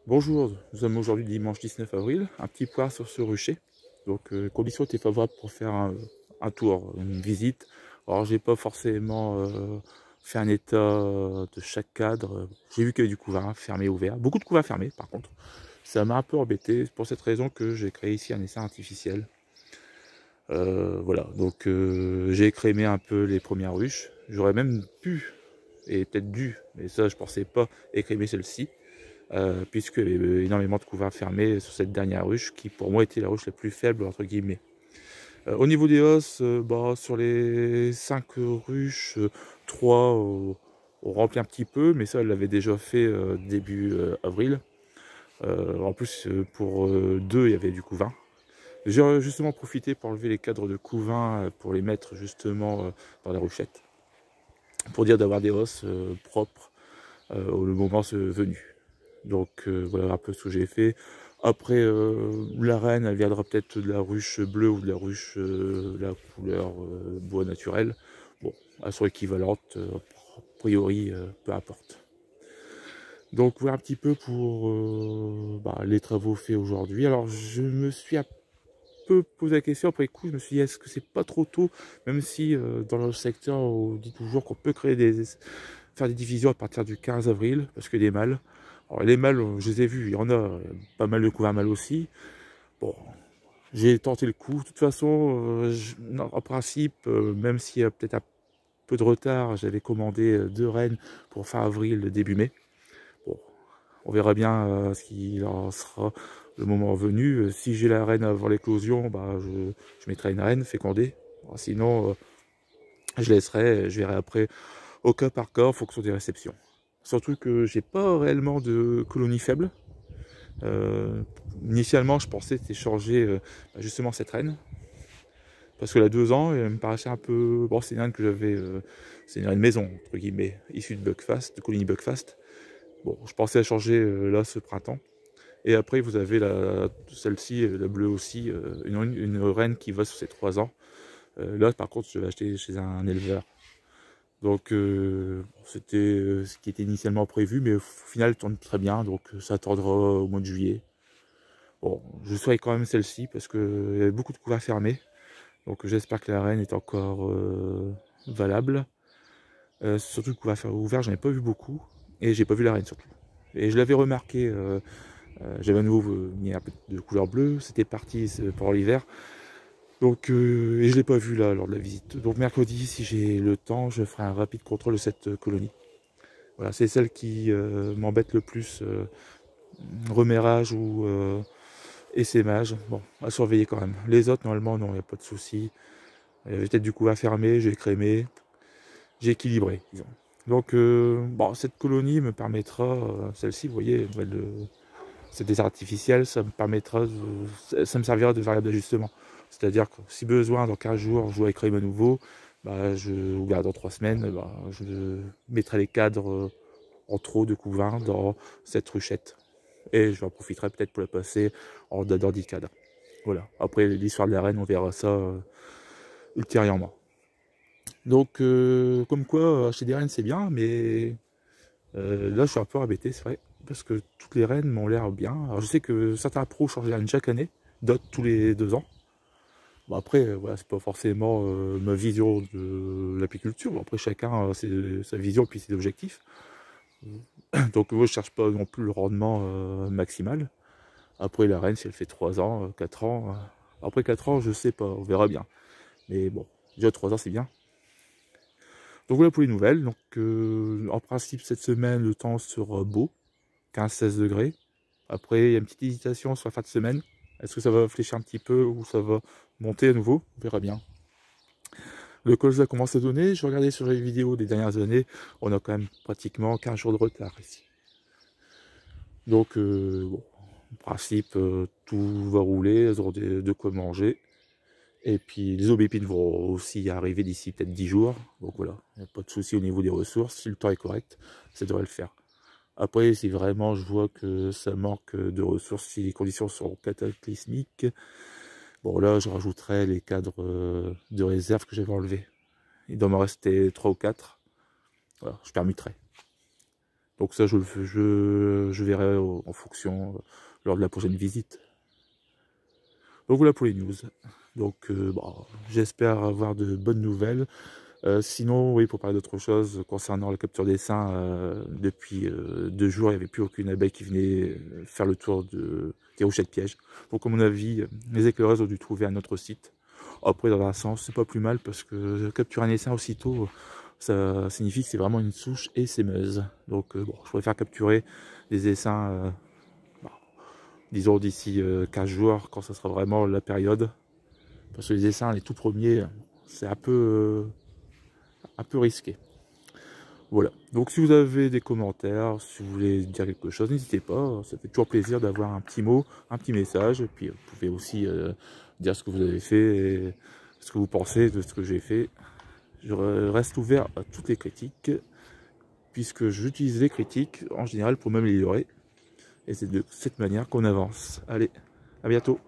Bonjour, nous sommes aujourd'hui dimanche 19 avril, un petit point sur ce rucher. Donc conditions étaient favorables pour faire un tour, une visite. Alors j'ai pas forcément fait un état de chaque cadre. J'ai vu qu'il y avait du couvain fermé ouvert, beaucoup de couvains fermés par contre. Ça m'a un peu embêté, c'est pour cette raison que j'ai créé ici un essaim artificiel. Voilà, donc j'ai écrémé un peu les premières ruches. J'aurais même pu, et peut-être dû, mais ça je pensais pas, écrémer celle-ci. Puisqu'il y avait énormément de couverts fermés sur cette dernière ruche, qui pour moi était la ruche la plus faible, entre guillemets. Au niveau des os, sur les 5 ruches, 3 ont rempli un petit peu, mais ça elle l'avait déjà fait début avril. En plus, pour 2, il y avait du couvain. J'ai justement profité pour enlever les cadres de couvain pour les mettre justement dans la ruchette, pour dire d'avoir des os propres au moment venu. Donc voilà un peu ce que j'ai fait. Après, la reine, elle viendra peut-être de la ruche bleue ou de la ruche la couleur bois naturel. Bon, elles sont équivalentes, a priori, peu importe. Donc voilà un petit peu pour les travaux faits aujourd'hui. Alors je me suis un peu posé la question après coup, je me suis dit est-ce que c'est pas trop tôt, même si dans le secteur on dit toujours qu'on peut faire des divisions à partir du 15 avril, parce que les mâles. Alors les mâles, je les ai vus, il y en a pas mal de couverts mâles aussi. Bon, j'ai tenté le coup. De toute façon, non, en principe, même s'il y a peut-être un peu de retard, j'avais commandé 2 rennes pour fin avril, début mai. Bon, on verra bien ce qu'il en sera le moment venu. Si j'ai la reine avant l'éclosion, je mettrai une reine fécondée. Bon, sinon, je laisserai, je verrai après au cas par cas en fonction des réceptions. Surtout que j'ai pas réellement de colonies faibles. Initialement, je pensais échanger justement cette reine. Parce qu'elle a 2 ans, et elle me paraissait un peu... Bon, c'est une reine que j'avais... c'est une reine maison, entre guillemets, issue de Buckfast, de colonie Buckfast. Bon, je pensais à changer là ce printemps. Et après, vous avez celle-ci, la bleue aussi, une reine qui va sur ses 3 ans. Là, par contre, je vais acheter chez un éleveur. Donc c'était ce qui était initialement prévu, mais au final elle tourne très bien, donc ça attendra au mois de juillet. Bon, je souhaite quand même celle-ci parce qu'il y avait beaucoup de couverts fermés, donc j'espère que la reine est encore valable. Surtout le couvert ouvert, j'en ai pas vu beaucoup, et j'ai pas vu la reine surtout. Et je l'avais remarqué, j'avais à nouveau mis un peu de couleur bleue, c'était parti pendant l'hiver. Donc, et je l'ai pas vu là lors de la visite. Donc mercredi, si j'ai le temps, je ferai un rapide contrôle de cette colonie. Voilà, c'est celle qui m'embête le plus, remérage ou essaimage. Bon, à surveiller quand même. Les autres, normalement, non, il n'y a pas de souci. Il y avait peut-être du coup à fermer, j'ai crémé, j'ai équilibré, disons. Donc, bon, cette colonie me permettra, celle-ci, vous voyez, c'est des artificiels, ça me permettra, ça me servira de variable d'ajustement. C'est-à-dire que si besoin, dans 15 jours, je dois écrire à nouveau, ou bien dans 3 semaines, je mettrai les cadres en trop de couvain dans cette ruchette. Et je en profiterai peut-être pour la passer en dans 10 cadres. Voilà. Après l'histoire de la reine, on verra ça ultérieurement. Donc, comme quoi, acheter des rennes c'est bien, mais là je suis un peu embêté, c'est vrai, parce que toutes les rennes m'ont l'air bien. Alors je sais que certains pros changent les rennes chaque année, d'autres tous les 2 ans. Bon, après, voilà, c'est pas forcément ma vision de l'apiculture. Bon, après, chacun a sa vision et puis ses objectifs. Donc moi je cherche pas non plus le rendement maximal. Après la reine si elle fait 3 ans, 4 ans. Après 4 ans je sais pas, on verra bien. Mais bon, déjà 3 ans c'est bien. Donc voilà pour les nouvelles. Donc en principe cette semaine le temps sera beau, 15-16 degrés. Après il y a une petite hésitation sur la fin de semaine. Est-ce que ça va fléchir un petit peu ou ça va monter à nouveau? On verra bien. Le colza commence à donner. Je regardais sur les vidéos des dernières années, on a quand même pratiquement 15 jours de retard ici. Donc bon, en principe tout va rouler, elles auront de quoi manger. Et puis les aubépines vont aussi arriver d'ici peut-être 10 jours. Donc voilà, il n'y a pas de souci au niveau des ressources. Si le temps est correct, ça devrait le faire. Après, si vraiment je vois que ça manque de ressources, si les conditions sont cataclysmiques, bon là je rajouterai les cadres de réserve que j'avais enlevés. Il doit m'en rester 3 ou 4. Voilà, je permuterai. Donc ça, je verrai en fonction lors de la prochaine visite. Donc voilà pour les news. Donc bon, j'espère avoir de bonnes nouvelles. Sinon, oui, pour parler d'autre chose, concernant la capture des seins, depuis 2 jours, il n'y avait plus aucune abeille qui venait faire le tour des rochettes pièges. Donc à mon avis, les éclaireuses ont dû trouver un autre site. Après, dans un sens, c'est pas plus mal parce que capturer un essaim aussitôt, ça signifie que c'est vraiment une souche essaimeuse. Donc bon, je préfère capturer des essaims, bah, disons d'ici 15 jours, quand ça sera vraiment la période. Parce que les essaims, les tout premiers, c'est un peu risqué. Voilà, donc si vous avez des commentaires, si vous voulez dire quelque chose, n'hésitez pas, ça fait toujours plaisir d'avoir un petit mot, un petit message, et puis vous pouvez aussi dire ce que vous avez fait, et ce que vous pensez de ce que j'ai fait. Je reste ouvert à toutes les critiques, puisque j'utilise les critiques en général pour m'améliorer, et c'est de cette manière qu'on avance. Allez, à bientôt.